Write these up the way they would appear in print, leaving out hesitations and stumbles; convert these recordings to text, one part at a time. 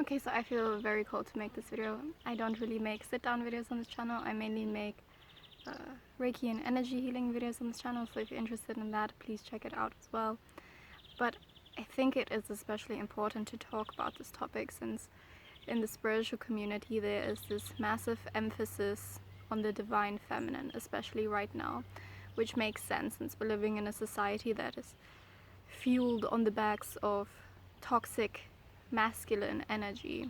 Okay, so I feel very called to make this video. I don't really make sit-down videos on this channel. I mainly make Reiki and energy healing videos on this channel, so if you're interested in that, please check it out as well. But I think it is especially important to talk about this topic since in the spiritual community there is this massive emphasis on the divine feminine, especially right now, which makes sense since we're living in a society that is fueled on the backs of toxic masculine energy.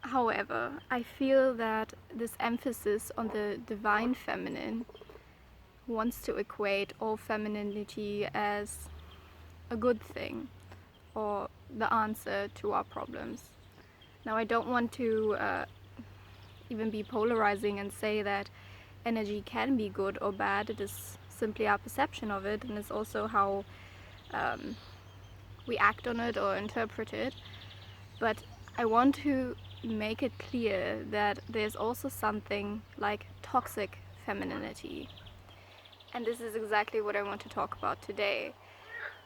However, I feel that this emphasis on the divine feminine wants to equate all femininity as a good thing or the answer to our problems. Now, I don't want to even be polarizing and say that energy can be good or bad. It is simply our perception of it, and it's also how we act on it or interpret it. But I want to make it clear that there's also something like toxic femininity. And this is exactly what I want to talk about today.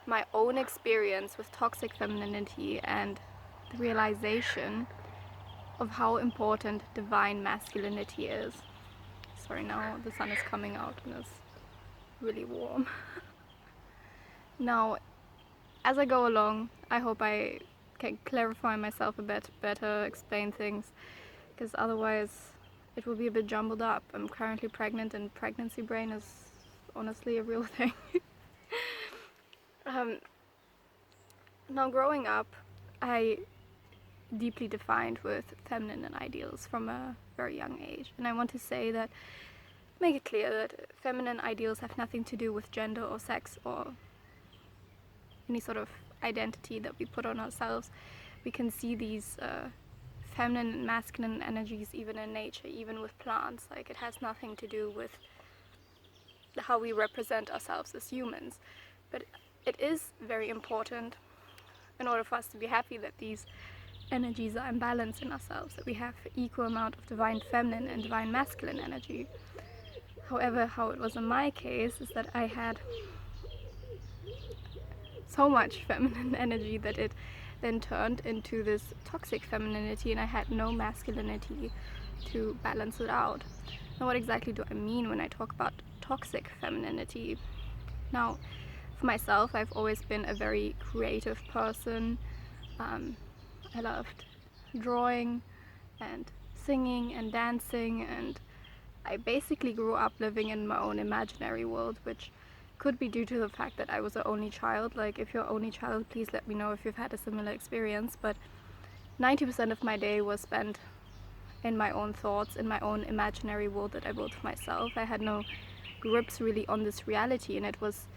My own experience with toxic femininity and the realization of how important divine masculinity is. Sorry, now the sun is coming out and it's really warm. Now, as I go along, I hope I can clarify myself a bit better, explain things, because otherwise it will be a bit jumbled up. I'm currently pregnant and pregnancy brain is honestly a real thing. Now, growing up, I deeply defined with feminine ideals from a very young age, and I want to say that, make it clear that feminine ideals have nothing to do with gender or sex or any sort of identity that we put on ourselves. We can see these feminine and masculine energies even in nature, even with plants. Like, it has nothing to do with how we represent ourselves as humans. But it is very important in order for us to be happy that these energies are in balance in ourselves, that we have equal amount of divine feminine and divine masculine energy. However, how it was in my case is that I had so much feminine energy that it then turned into this toxic femininity, and I had no masculinity to balance it out. Now, what exactly do I mean when I talk about toxic femininity? Now, for myself, I've always been a very creative person. I loved drawing and singing and dancing, and I basically grew up living in my own imaginary world, which could be due to the fact that I was the only child. Like, if you're an only child, please let me know if you've had a similar experience. But 90% of my day was spent in my own thoughts, in my own imaginary world that I built for myself. I had no grips really on this reality, and it was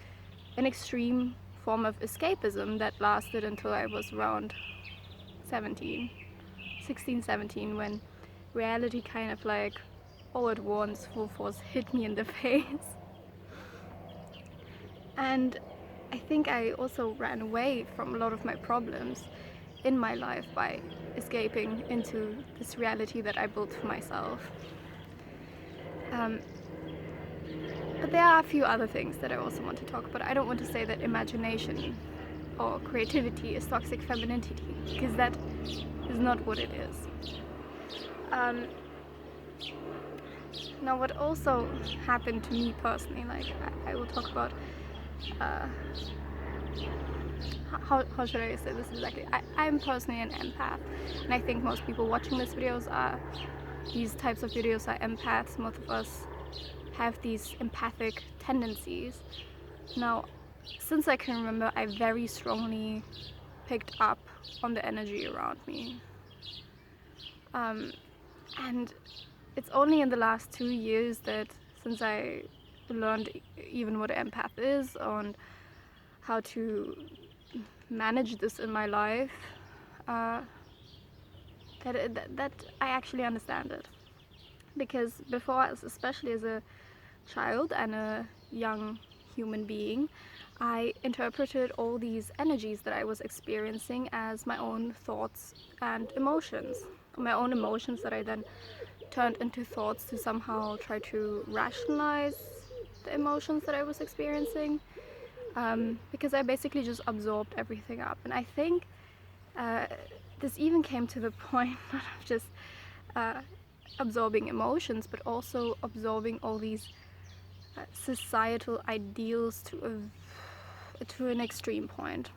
an extreme form of escapism that lasted until I was around 16, 17, when reality kind of like all at once, full force, hit me in the face. And I think I also ran away from a lot of my problems in my life by escaping into this reality that I built for myself. But there are a few other things that I also want to talk about. I don't want to say that imagination or creativity is toxic femininity, because that is not what it is. Now, what also happened to me personally, like I will talk about how should I say this exactly? I'm personally an empath, and I think most people watching these videos are these types of videos are empaths. Most of us have these empathic tendencies. Now, since I can remember, I very strongly picked up on the energy around me. And it's only in the last 2 years that, since I learned even what an empath is and how to manage this in my life, that I actually understand it. Because before, especially as a child and a young human being, I interpreted all these energies that I was experiencing as my own thoughts and emotions. My own emotions that I then turned into thoughts to somehow try to rationalize the emotions that I was experiencing, because I basically just absorbed everything up. And I think this even came to the point not of just absorbing emotions, but also absorbing all these societal ideals to an extreme point.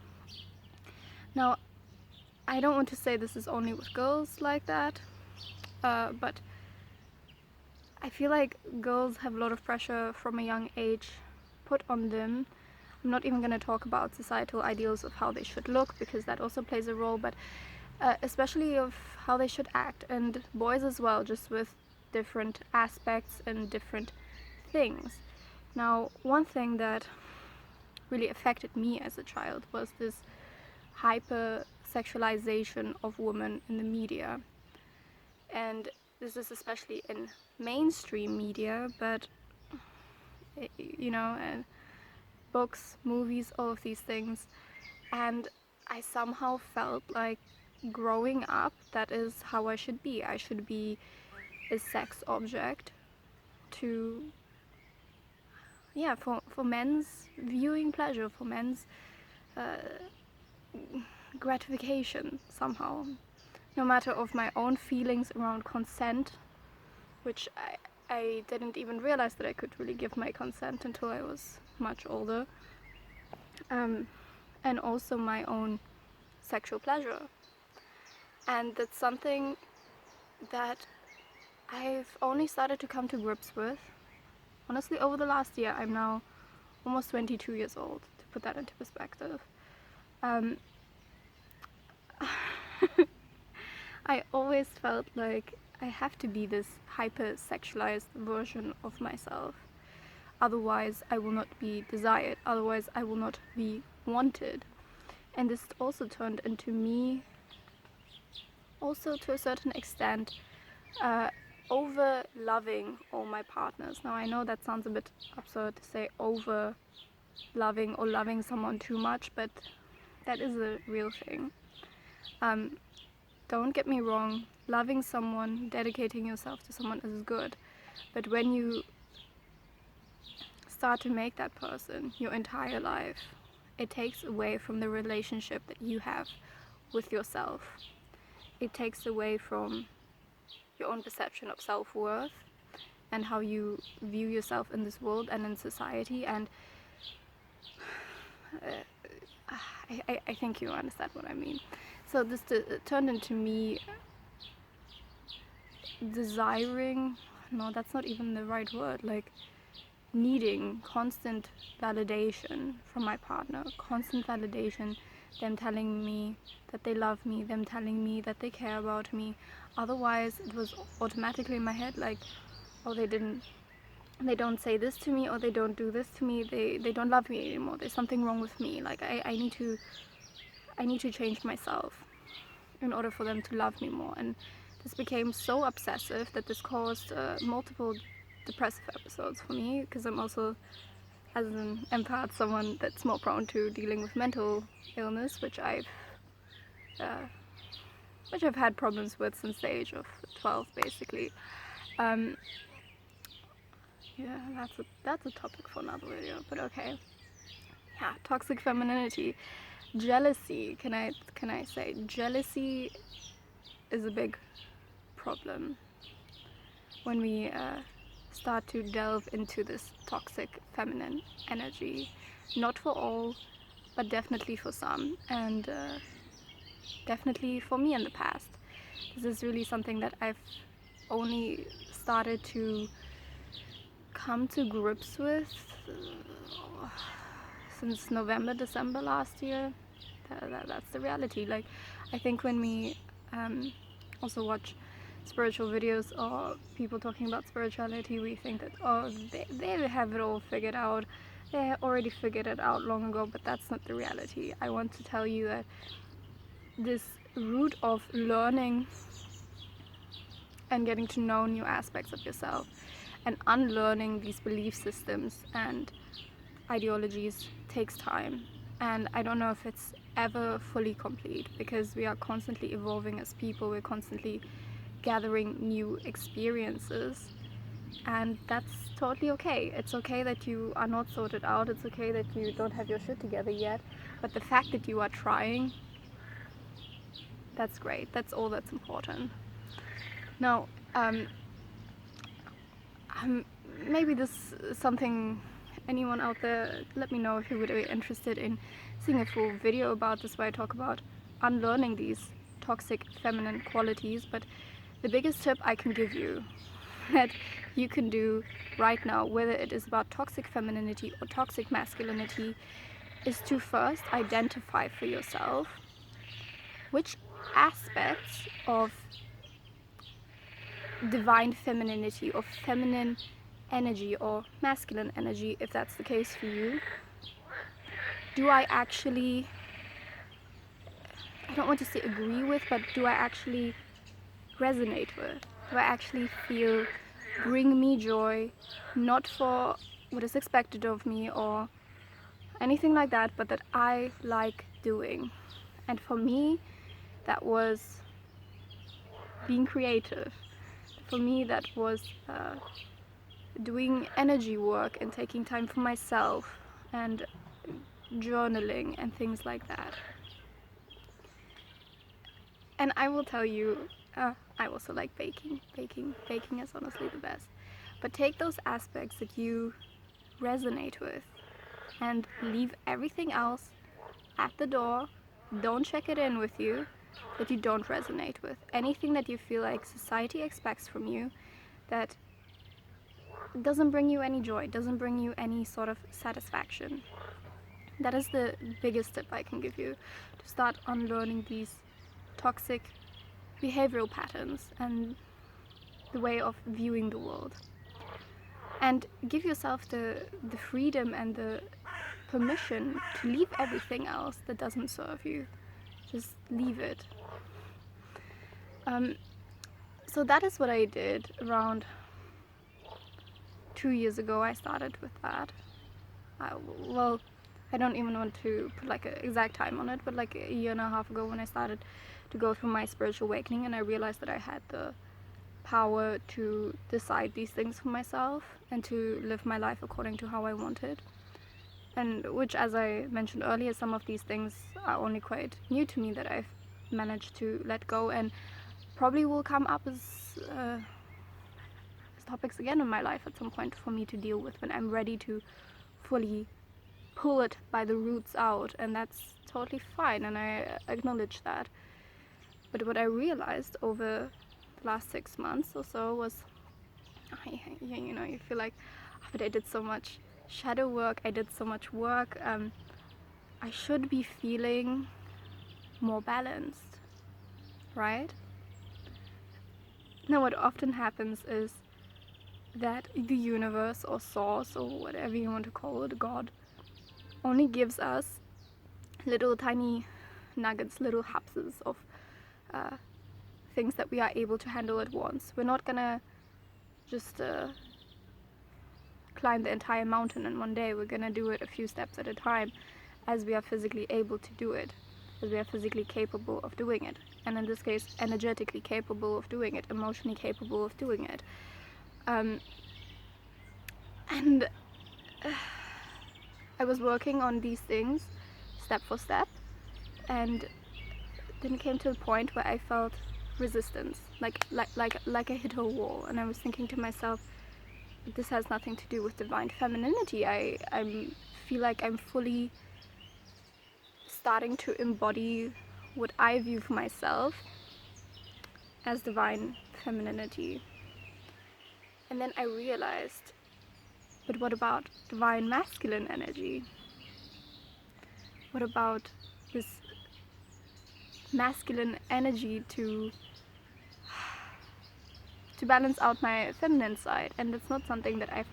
Now, I don't want to say this is only with girls like that, but I feel like girls have a lot of pressure from a young age put on them. I'm not even going to talk about societal ideals of how they should look, because that also plays a role, but especially of how they should act, and boys as well, just with different aspects and different things. Now, one thing that really affected me as a child was this hyper-sexualization of women in the media. And this is especially in mainstream media, but books, movies, all of these things. And I somehow felt like growing up, that is how I should be. I should be a sex object for men's viewing pleasure, for men's gratification somehow. No matter of my own feelings around consent, which I didn't even realize that I could really give my consent until I was much older. And also my own sexual pleasure. And that's something that I've only started to come to grips with, honestly, over the last year. I'm now almost 22 years old, to put that into perspective. I always felt like I have to be this hyper-sexualized version of myself. Otherwise, I will not be desired. Otherwise, I will not be wanted. And this also turned into me, also to a certain extent, over-loving all my partners. Now, I know that sounds a bit absurd to say over-loving or loving someone too much, but that is a real thing. Don't get me wrong, loving someone, dedicating yourself to someone is good. But when you start to make that person your entire life, it takes away from the relationship that you have with yourself. It takes away from your own perception of self-worth and how you view yourself in this world and in society. And I think you understand what I mean. So this turned into me desiring, no, that's not even the right word, like needing constant validation from my partner, constant validation, them telling me that they love me, them telling me that they care about me. Otherwise, it was automatically in my head like, oh, they don't say this to me, or they don't do this to me, they don't love me anymore, there's something wrong with me, like I need to change myself in order for them to love me more. And this became so obsessive that this caused multiple depressive episodes for me, because I'm also, as an empath, someone that's more prone to dealing with mental illness, which I've had problems with since the age of 12, basically. Yeah, that's a topic for another video, but okay. Yeah, toxic femininity, jealousy. Can I say jealousy is a big problem when we start to delve into this toxic feminine energy. Not for all, but definitely for some, and definitely for me in the past. This is really something that I've only started to come to grips with since November, December last year. That's the reality. Like, I think when we also watch spiritual videos or people talking about spirituality, we think that, oh, they have it all figured out, they already figured it out long ago, but that's not the reality. I want to tell you that this route of learning and getting to know new aspects of yourself and unlearning these belief systems and ideologies takes time, and I don't know if it's ever fully complete, because we are constantly evolving as people, we're constantly gathering new experiences, and that's totally okay. It's okay that you are not sorted out, it's okay that you don't have your shit together yet, but the fact that you are trying That's great. That's all that's important. Now, maybe this is something, anyone out there, let me know if you would be interested in seeing a full video about this, where I talk about unlearning these toxic feminine qualities. But the biggest tip I can give you that you can do right now, whether it is about toxic femininity or toxic masculinity, is to first identify for yourself which aspects of divine femininity or feminine energy or masculine energy, if that's the case for you, do I actually, I don't want to say agree with, but do I actually resonate with? Do I actually feel bring me joy, not for what is expected of me or anything like that, but that I like doing? And for me, that was being creative. For me, that was doing energy work and taking time for myself and journaling and things like that. And I will tell you, I also like baking. Baking is honestly the best. But take those aspects that you resonate with and leave everything else at the door. Don't check it in with you that you don't resonate with. Anything that you feel like society expects from you that doesn't bring you any joy, doesn't bring you any sort of satisfaction. That is the biggest tip I can give you, to start unlearning these toxic behavioral patterns and the way of viewing the world. And give yourself the freedom and the permission to leave everything else that doesn't serve you. Just leave it. So that is what I did around 2 years ago. I started with that. I don't even want to put like an exact time on it, but like a year and a half ago when I started to go through my spiritual awakening, and I realized that I had the power to decide these things for myself and to live my life according to how I wanted. And which, as I mentioned earlier, some of these things are only quite new to me that I've managed to let go, and probably will come up as topics again in my life at some point for me to deal with when I'm ready to fully pull it by the roots out, and that's totally fine, and I acknowledge that. But what I realized over the last 6 months or so was, you feel like, but I did so much shadow work, I did so much work, I should be feeling more balanced, right? Now what often happens is that the universe or source or whatever you want to call it, God, only gives us little tiny nuggets, little hapses of things that we are able to handle at once. We're not gonna just climb the entire mountain in one day. We're gonna do it a few steps at a time, as we are physically able to do it, as we are physically capable of doing it, and in this case energetically capable of doing it, emotionally capable of doing it. And I was working on these things step for step, and then it came to a point where I felt resistance, like I hit a wall, and I was thinking to myself, this has nothing to do with divine femininity. I feel like I'm fully starting to embody what I view for myself as divine femininity. And then I realized, but what about divine masculine energy? What about this masculine energy to balance out my feminine side? And it's not something that I've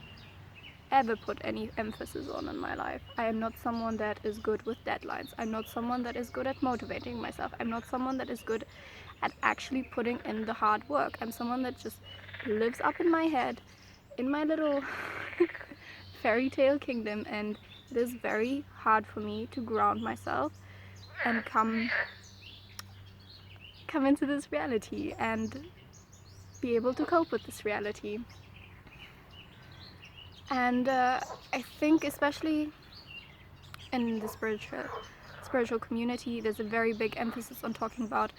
ever put any emphasis on in my life. I am not someone that is good with deadlines. I'm not someone that is good at motivating myself. I'm not someone that is good at actually putting in the hard work. I'm someone that just lives up in my head, in my little fairy tale kingdom, and it is very hard for me to ground myself and come into this reality and be able to cope with this reality. And I think especially in the spiritual community, there's a very big emphasis on talking about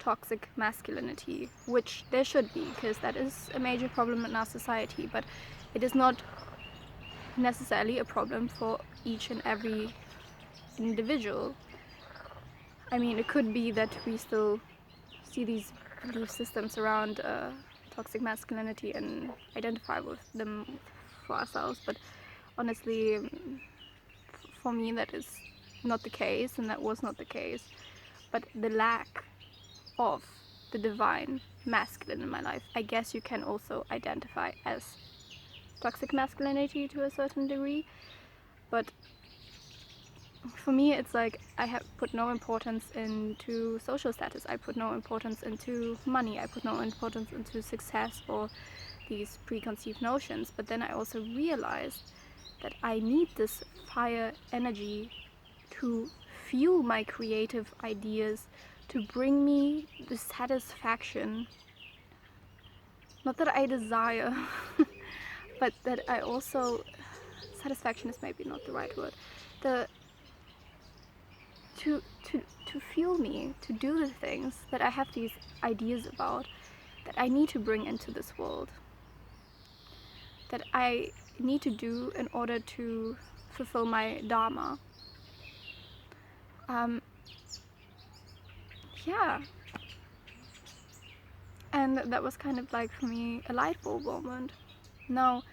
toxic masculinity, which there should be, because that is a major problem in our society, but it is not necessarily a problem for each and every individual. I mean, it could be that we still see these belief systems around toxic masculinity and identify with them for ourselves, but honestly, for me that is not the case, and that was not the case. But the lack of the divine masculine in my life, I guess you can also identify as toxic masculinity to a certain degree. But for me, it's like I have put no importance into social status, I put no importance into money, I put no importance into success or these preconceived notions. But then I also realized that I need this fire energy to fuel my creative ideas, to bring me the satisfaction, not that I desire, but that I also, satisfaction is maybe not the right word, to fuel me to do the things that I have these ideas about, that I need to bring into this world, that I need to do in order to fulfill my dharma. Yeah, and that was kind of like, for me, a light bulb moment. Now,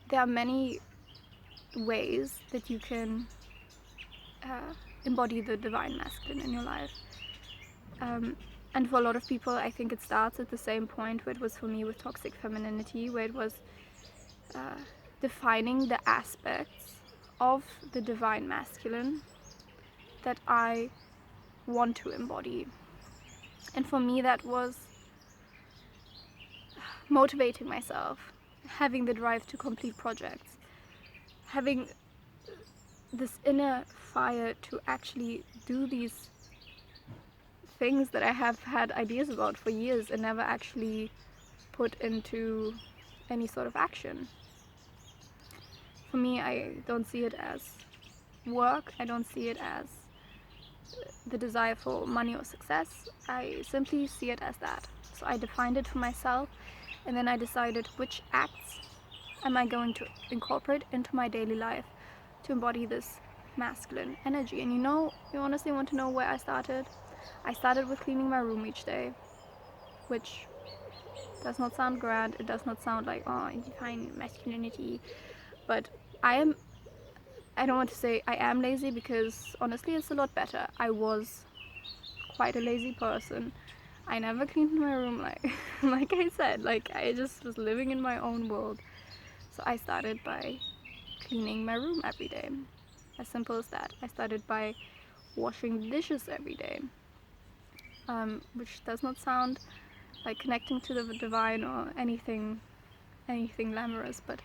there are many ways that you can embody the divine masculine in your life. And for a lot of people, I think it starts at the same point where it was for me with toxic femininity, where it was defining the aspects of the divine masculine that I want to embody. And for me, that was motivating myself, having the drive to complete projects, having this inner fire to actually do these things that I have had ideas about for years and never actually put into any sort of action. For me, I don't see it as work, I don't see it as the desire for money or success, I simply see it as that. So I defined it for myself, and then I decided which acts am I going to incorporate into my daily life to embody this masculine energy. And you honestly want to know where I started? I started with cleaning my room each day, which does not sound grand, it does not sound like, oh, define masculinity, but I don't want to say I am lazy, because honestly it's a lot better. I was quite a lazy person. I never cleaned my room, like I said, like I just was living in my own world. So I started by cleaning my room every day. As simple as that. I started by washing dishes every day, which does not sound like connecting to the divine or anything glamorous, but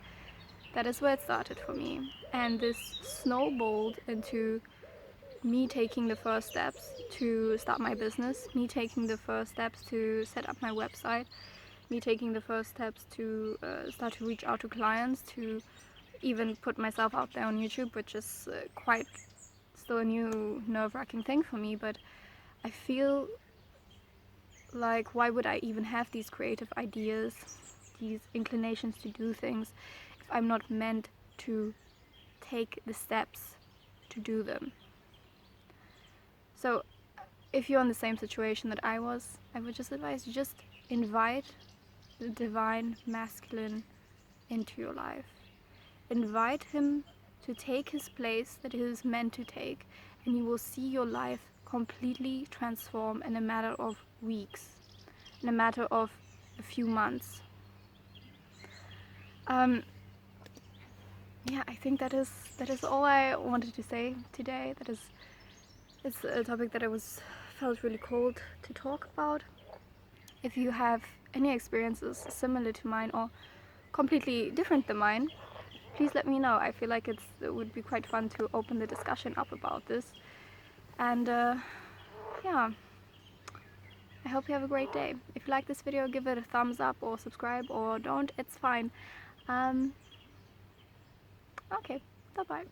that is where it started for me. And this snowballed into me taking the first steps to start my business, me taking the first steps to set up my website, me taking the first steps to start to reach out to clients, to even put myself out there on YouTube, which is quite still a new nerve-wracking thing for me. But I feel like, why would I even have these creative ideas, these inclinations to do things, if I'm not meant to take the steps to do them? So if you're in the same situation that I was, I would just advise you, just invite the divine masculine into your life. Invite him to take his place that he is meant to take, and you will see your life completely transform in a matter of weeks, in a matter of a few months. Yeah, I think that is all I wanted to say today. It's a topic that I felt really called to talk about. If you have any experiences similar to mine or completely different than mine, please let me know. I feel like it would be quite fun to open the discussion up about this. And yeah, I hope you have a great day. If you like this video, give it a thumbs up or subscribe, or don't, it's fine. Okay, bye bye.